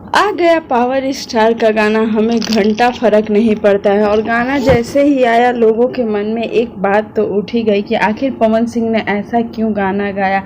आ गया power star का गाना, हमें घंटा फर्क नहीं पड़ता है। और गाना जैसे ही आया लोगों के मन में एक बात तो उठ ही गई कि आखिर पवन सिंह ने ऐसा क्यों गाना गाया।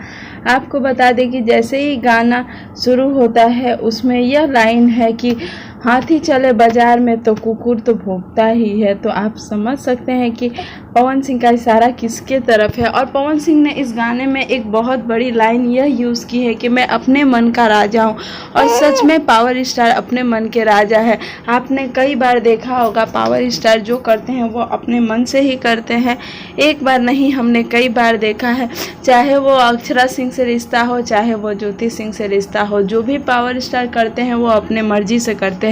आपको बता दें कि जैसे ही गाना शुरू होता है उसमें यह लाइन है कि हाथी चले बाजार में तो कुकुर तो भौंकता ही है। तो आप समझ सकते हैं कि पवन सिंह का इशारा किसके तरफ है। और पवन सिंह ने इस गाने में एक बहुत बड़ी लाइन यह यूज़ की है कि मैं अपने मन का राजा हूँ। और सच में पावर स्टार अपने मन के राजा है। आपने कई बार देखा होगा पावर स्टार जो करते हैं वो अपने मन से ही करते हैं। एक बार नहीं, हमने कई बार देखा है। चाहे वो अक्षरा सिंह से रिश्ता हो, चाहे वो ज्योति सिंह से रिश्ता हो, जो भी पावर स्टार करते हैं वो अपने मर्जी से करते हैं।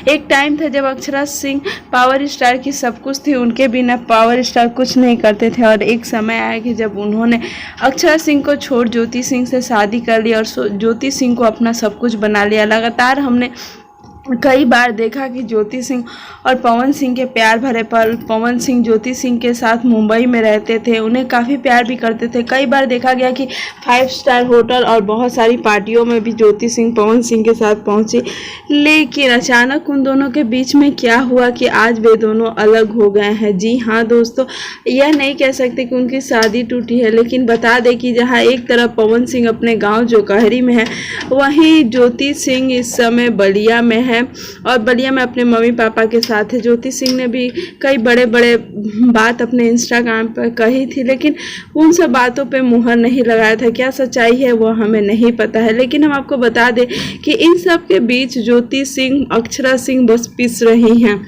एक टाइम था जब अक्षरा सिंह पावर स्टार की सब कुछ थी, उनके बिना पावर स्टार कुछ नहीं करते थे। और एक समय आया कि जब उन्होंने अक्षरा सिंह को छोड़ ज्योति सिंह से शादी कर ली और ज्योति सिंह को अपना सब कुछ बना लिया। लगातार हमने कई बार देखा कि ज्योति सिंह और पवन सिंह के प्यार भरे पल। पवन सिंह ज्योति सिंह के साथ मुंबई में रहते थे, उन्हें काफ़ी प्यार भी करते थे। कई बार देखा गया कि 5 स्टार होटल और बहुत सारी पार्टियों में भी ज्योति सिंह पवन सिंह के साथ पहुंची। लेकिन अचानक उन दोनों के बीच में क्या हुआ कि आज वे दोनों अलग हो गए हैं। जी हाँ दोस्तों, यह नहीं कह सकते कि उनकी शादी टूटी है, लेकिन बता दें कि जहाँ एक तरफ पवन सिंह अपने गाँव जोकाहरी में है, वहीं ज्योति सिंह इस समय बलिया में है। और बलिया में अपने मम्मी पापा के साथ है। ज्योति सिंह ने भी कई बड़े बड़े बात अपने इंस्टाग्राम पर कही थी, लेकिन उन सब बातों पे मुहर नहीं लगाया था। क्या सच्चाई है वो हमें नहीं पता है, लेकिन हम आपको बता दें कि इन सब के बीच ज्योति सिंह अक्षरा सिंह बस पिस रही हैं।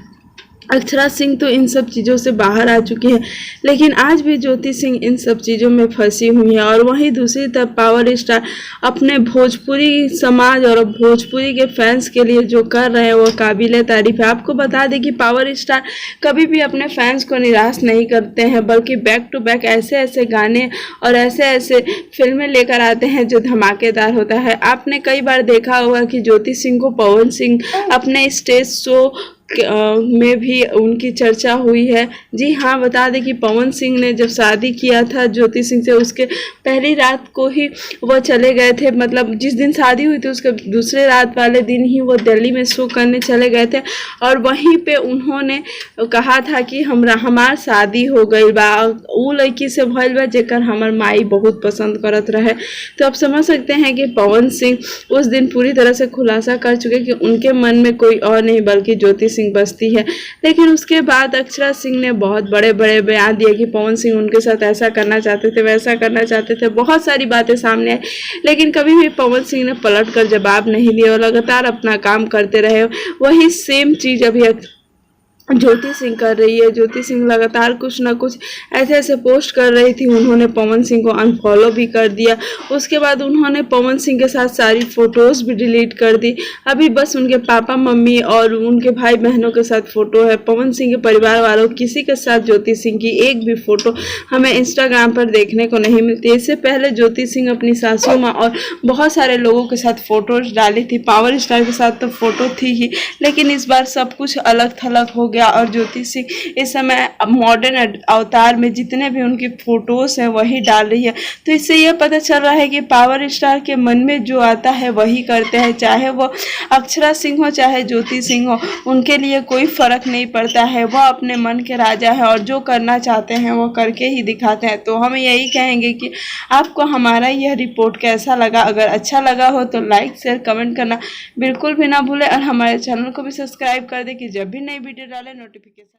अक्षरा सिंह तो इन सब चीज़ों से बाहर आ चुकी है, लेकिन आज भी ज्योति सिंह इन सब चीज़ों में फंसी हुई है। और वहीं दूसरी तरफ पावर स्टार अपने भोजपुरी समाज और भोजपुरी के फैंस के लिए जो कर रहे हैं वो काबिल तारीफ है। आपको बता दें कि पावर स्टार कभी भी अपने फैंस को निराश नहीं करते हैं, बल्कि बैक टू बैक ऐसे ऐसे गाने और ऐसे ऐसे फिल्में लेकर आते हैं जो धमाकेदार होता है। आपने कई बार देखा होगा कि ज्योति सिंह को पवन सिंह अपने स्टेज शो में भी उनकी चर्चा हुई है। जी हाँ, बता दें कि पवन सिंह ने जब शादी किया था ज्योति सिंह से, उसके पहली रात को ही वो चले गए थे। मतलब जिस दिन शादी हुई थी उसके दूसरे रात वाले दिन ही वो दिल्ली में शो करने चले गए थे। और वहीं पे उन्होंने कहा था कि हमार शादी हो गई बा, उ लड़की से भइल बा जेकर हमर माई बहुत पसंद करत रहे। तो आप समझ सकते हैं कि पवन सिंह उस दिन पूरी तरह से खुलासा कर चुके कि उनके मन में कोई और नहीं बल्कि ज्योति सिंह बसती है। लेकिन उसके बाद अक्षरा सिंह ने बहुत बड़े बड़े बयान दिए कि पवन सिंह उनके साथ ऐसा करना चाहते थे, वैसा करना चाहते थे। बहुत सारी बातें सामने आई, लेकिन कभी भी पवन सिंह ने पलट कर जवाब नहीं दिया और लगातार अपना काम करते रहे। वही सेम चीज़ अभी ज्योति सिंह कर रही है। ज्योति सिंह लगातार कुछ ना कुछ ऐसे ऐसे पोस्ट कर रही थी। उन्होंने पवन सिंह को अनफॉलो भी कर दिया। उसके बाद उन्होंने पवन सिंह के साथ सारी फ़ोटोज़ भी डिलीट कर दी। अभी बस उनके पापा मम्मी और उनके भाई बहनों के साथ फ़ोटो है। पवन सिंह के परिवार वालों किसी के साथ ज्योति सिंह की एक भी फ़ोटो हमें इंस्टाग्राम पर देखने को नहीं मिलती। इससे पहले ज्योति सिंह अपनी सासू माँ और बहुत सारे लोगों के साथ फ़ोटोज़ डाली थी। पावर स्टार के साथ तो फ़ोटो थी ही, लेकिन इस बार सब कुछ अलग थलग हो गया। और ज्योति सिंह इस समय मॉडर्न अवतार में जितने भी उनकी फोटोज हैं वही डाल रही है। तो इससे यह पता चल रहा है कि पावर स्टार के मन में जो आता है वही करते हैं। चाहे वो अक्षरा सिंह हो चाहे ज्योति सिंह हो, उनके लिए कोई फर्क नहीं पड़ता है। वह अपने मन के राजा है और जो करना चाहते हैं वो करके ही दिखाते हैं। तो हम यही कहेंगे कि आपको हमारा यह रिपोर्ट कैसा लगा। अगर अच्छा लगा हो तो लाइक शेयर कमेंट करना बिल्कुल भी ना भूलें और हमारे चैनल को भी सब्सक्राइब कर दें कि जब भी नई वीडियो डालें नोटिफिकेशन